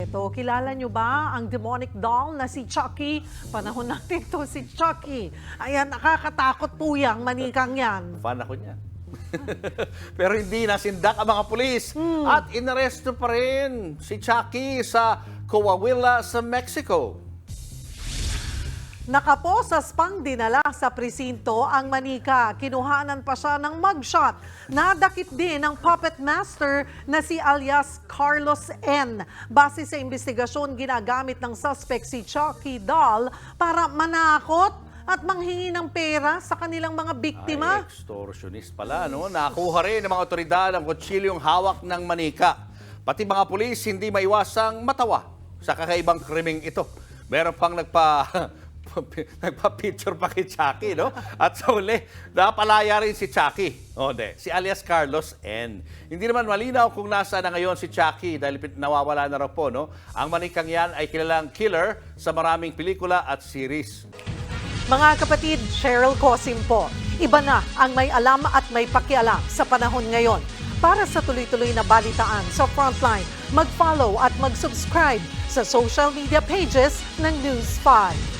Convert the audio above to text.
Ito, kilala nyo ba ang demonic doll na si Chucky? Panahon natin to si Chucky. Ayan, nakakatakot po yang manikang yan. Fan ako niya. Pero hindi nasindak ang mga pulis at inaresto pa rin si Chucky sa Coahuila sa Mexico. Nakaposas pang dinala sa presinto ang manika. Kinuhanan pa siya ng mugshot. Nadakip din ng puppet master na si alias Carlos N. Base sa investigasyon, ginagamit ng suspect si Chucky doll para manakot at manghingi ng pera sa kanilang mga biktima. Ay, extortionist pala, no? Nakuha rin ng mga otoridad ang kutsilyong hawak ng manika. Pati mga pulis hindi maiwasang matawa sa kakaibang krimeng ito. Meron pang nagpa-picture pa kay Chucky, no? At sa uli, napalaya rin si Chucky. Si alias Carlos N. Hindi naman malinaw kung nasaan na ngayon si Chucky dahil nawawala na raw po, no? Ang manikang yan ay kilalang killer sa maraming pelikula at series. Mga kapatid, Cheryl Cosim po. Iba na ang may alam at may pakialam sa panahon ngayon. Para sa tuloy-tuloy na balitaan sa Frontline, mag-follow at mag-subscribe sa social media pages ng News 5.